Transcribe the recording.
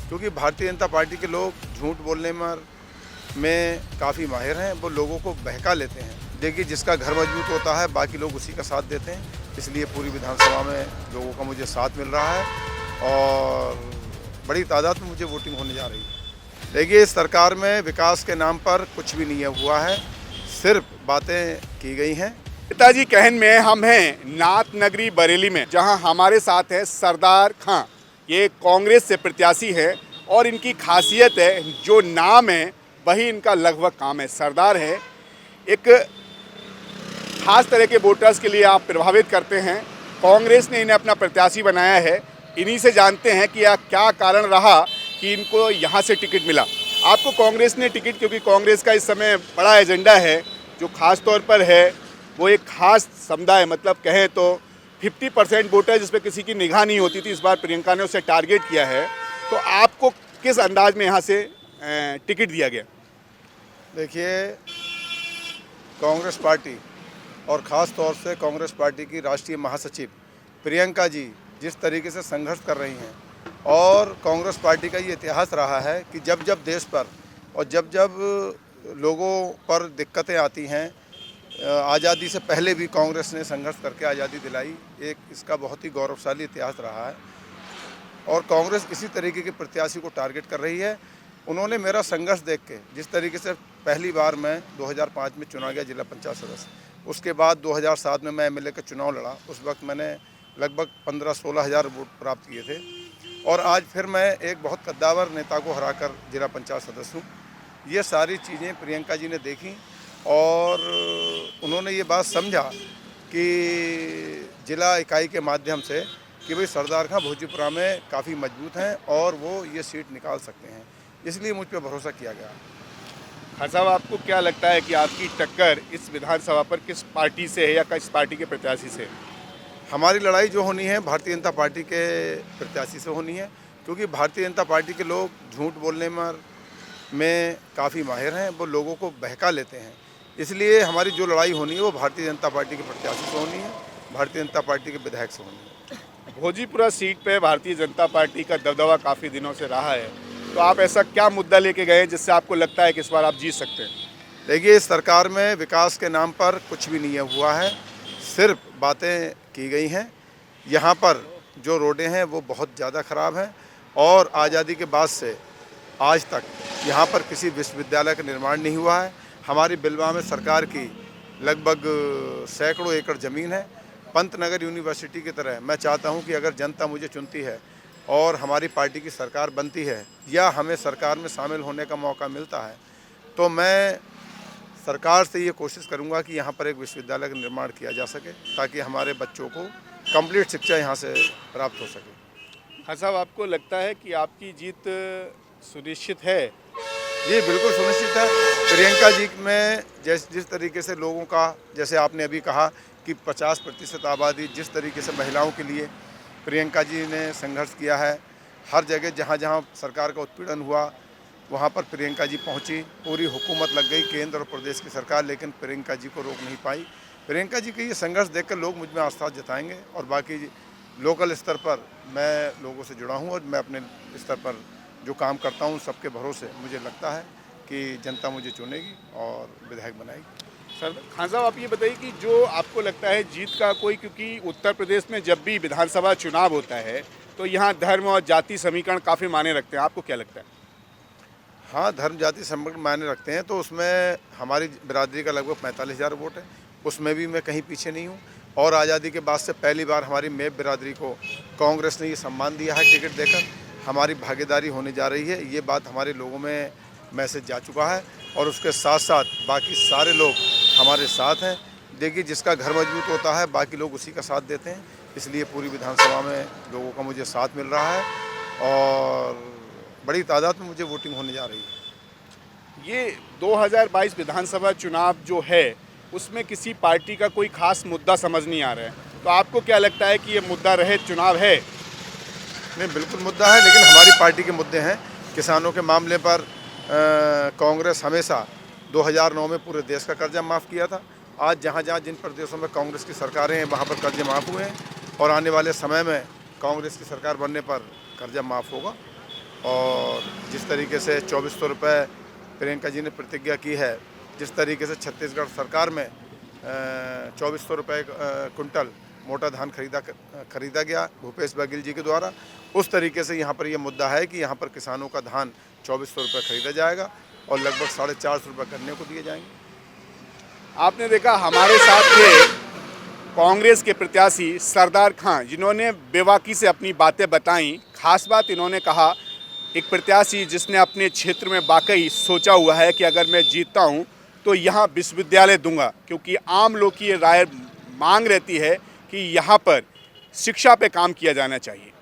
क्योंकि भारतीय जनता पार्टी के लोग झूठ बोलने में काफ़ी माहिर हैं। वो लोगों को बहका लेते हैं। देखिए, जिसका घर मजबूत होता है बाकी लोग उसी का साथ देते हैं। इसलिए पूरी विधानसभा में लोगों का मुझे साथ मिल रहा है और बड़ी तादाद में मुझे वोटिंग होने जा रही है। देखिए, इस सरकार में विकास के नाम पर कुछ भी नहीं हुआ है, सिर्फ बातें की गई हैं। पिताजी कहन में हम हैं नाथ नगरी बरेली में, जहां हमारे साथ है सरदार खां। ये कांग्रेस से प्रत्याशी है और इनकी खासियत है, जो नाम है वही इनका लगभग काम है। सरदार है, एक खास तरह के वोटर्स के लिए आप प्रभावित करते हैं। कांग्रेस ने इन्हें अपना प्रत्याशी बनाया है। इन्हीं से जानते हैं कि क्या कारण रहा कि इनको यहाँ से टिकट मिला। आपको कांग्रेस ने टिकट, क्योंकि कांग्रेस का इस समय बड़ा एजेंडा है जो खास तौर पर है, वो एक खास समुदाय, मतलब कहें तो 50% वोटर जिस पर किसी की निगाह नहीं होती थी, इस बार प्रियंका ने उसे टारगेट किया है। तो आपको किस अंदाज में यहाँ से टिकट दिया गया? देखिए, कांग्रेस पार्टी और ख़ास तौर से कांग्रेस पार्टी की राष्ट्रीय महासचिव प्रियंका जी जिस तरीके से संघर्ष कर रही हैं, और कांग्रेस पार्टी का ये इतिहास रहा है कि जब जब देश पर और जब जब लोगों पर दिक्कतें आती हैं, आज़ादी से पहले भी कांग्रेस ने संघर्ष करके आज़ादी दिलाई। एक इसका बहुत ही गौरवशाली इतिहास रहा है और कांग्रेस इसी तरीके के प्रत्याशी को टारगेट कर रही है। उन्होंने मेरा संघर्ष देख के, जिस तरीके से पहली बार मैं 2005 में चुना गया जिला पंचायत सदस्य, उसके बाद 2007 में मैं एमएलए का चुनाव लड़ा। उस वक्त मैंने लगभग 15-16 हज़ार वोट प्राप्त किए थे और आज फिर मैं एक बहुत कद्दावर नेता को हराकर जिला पंचायत सदस्य हूँ। ये सारी चीज़ें प्रियंका जी ने देखी और उन्होंने ये बात समझा कि जिला इकाई के माध्यम से कि भाई सरदार खां भोजपुरा में काफ़ी मजबूत हैं और वो ये सीट निकाल सकते हैं, इसलिए मुझ पर भरोसा किया गया। खान साहब, आपको क्या लगता है कि आपकी टक्कर इस विधानसभा पर किस पार्टी से है या किस पार्टी के प्रत्याशी से? हमारी लड़ाई जो होनी है भारतीय जनता पार्टी के प्रत्याशी से होनी है, क्योंकि भारतीय जनता पार्टी के लोग झूठ बोलने में काफ़ी माहिर हैं। वो लोगों को बहका लेते हैं। इसलिए हमारी जो लड़ाई होनी है वो भारतीय जनता पार्टी के प्रत्याशी से होनी है, भारतीय जनता पार्टी के विधायक से होनी है। भोजपुरा सीट पे भारतीय जनता पार्टी का दबदबा काफ़ी दिनों से रहा है, तो आप ऐसा क्या मुद्दा लेके गए जिससे आपको लगता है कि इस बार आप जीत सकते हैं? देखिए, इस सरकार में विकास के नाम पर कुछ भी नहीं हुआ है, सिर्फ बातें की गई हैं। यहाँ पर जो रोडें हैं वो बहुत ज़्यादा ख़राब हैं और आज़ादी के बाद से आज तक यहाँ पर किसी विश्वविद्यालय का निर्माण नहीं हुआ है। हमारी बिलवा में सरकार की लगभग सैकड़ों एकड़ ज़मीन है। पंतनगर यूनिवर्सिटी की तरह मैं चाहता हूँ कि अगर जनता मुझे चुनती है और हमारी पार्टी की सरकार बनती है या हमें सरकार में शामिल होने का मौका मिलता है, तो मैं सरकार से ये कोशिश करूंगा कि यहाँ पर एक विश्वविद्यालय का निर्माण किया जा सके ताकि हमारे बच्चों को कंप्लीट शिक्षा यहाँ से प्राप्त हो सके। हाँ साहब, आपको लगता है कि आपकी जीत सुनिश्चित है? जी बिल्कुल सुनिश्चित है। प्रियंका जी में जिस तरीके से लोगों का, जैसे आपने अभी कहा कि 50% आबादी, जिस तरीके से महिलाओं के लिए प्रियंका जी ने संघर्ष किया है, हर जगह जहाँ जहाँ सरकार का उत्पीड़न हुआ वहाँ पर प्रियंका जी पहुँची। पूरी हुकूमत लग गई, केंद्र और प्रदेश की सरकार, लेकिन प्रियंका जी को रोक नहीं पाई। प्रियंका जी के ये संघर्ष देखकर लोग मुझ में आस्था जताएंगे और बाकी लोकल स्तर पर मैं लोगों से जुड़ा हूँ और मैं अपने स्तर पर जो काम करता हूँ सबके भरोसे मुझे लगता है कि जनता मुझे चुनेगी और विधायक बनाएगी। सर खान साहब, आप ये बताइए कि जो आपको लगता है जीत का कोई, क्योंकि उत्तर प्रदेश में जब भी विधानसभा चुनाव होता है तो यहाँ धर्म और जाति समीकरण काफ़ी मायने रखते हैं, आपको क्या लगता है? हाँ, धर्म जाति समीकरण मायने रखते हैं, तो उसमें हमारी बिरादरी का लगभग 45,000 वोट है, उसमें भी मैं कहीं पीछे नहीं हूँ। और आज़ादी के बाद से पहली बार हमारी मेब बिरादरी को कांग्रेस ने ये सम्मान दिया है टिकट देकर। हमारी भागीदारी होने जा रही है, ये बात हमारे लोगों में मैसेज जा चुका है और उसके साथ साथ बाकी सारे लोग हमारे साथ हैं। देखिए, जिसका घर मजबूत होता है बाकी लोग उसी का साथ देते हैं, इसलिए पूरी विधानसभा में लोगों का मुझे साथ मिल रहा है और बड़ी तादाद में मुझे वोटिंग होने जा रही है। ये 2022 विधानसभा चुनाव जो है उसमें किसी पार्टी का कोई खास मुद्दा समझ नहीं आ रहा है, तो आपको क्या लगता है कि ये मुद्दा रहित चुनाव है? नहीं, बिल्कुल मुद्दा है, लेकिन हमारी पार्टी के मुद्दे हैं। किसानों के मामले पर कांग्रेस हमेशा 2009 में पूरे देश का कर्जा माफ़ किया था। आज जहाँ जहाँ जिन प्रदेशों में कांग्रेस की सरकारें हैं वहाँ पर कर्जे माफ़ हुए हैं और आने वाले समय में कांग्रेस की सरकार बनने पर कर्जा माफ़ होगा। और जिस तरीके से 2400 रुपये प्रियंका जी ने प्रतिज्ञा की है, जिस तरीके से छत्तीसगढ़ सरकार में 2400 रुपये कुंटल मोटा धान खरीदा गया भूपेश बघेल जी के द्वारा, उस तरीके से यहाँ पर यह मुद्दा है कि यहाँ पर किसानों का धान 2400 रुपये खरीदा जाएगा और लगभग 450 रुपये गन्ने को दिए जाएंगे। आपने देखा हमारे साथ थे कांग्रेस के प्रत्याशी सरदार खां, जिन्होंने बेबाकी से अपनी बातें बताई। खास बात इन्होंने कहा, एक प्रत्याशी जिसने अपने क्षेत्र में वाकई सोचा हुआ है कि अगर मैं जीतता हूं तो यहां विश्वविद्यालय दूंगा, क्योंकि आम लोग की ये राय मांग रहती है कि यहां पर शिक्षा पे काम किया जाना चाहिए।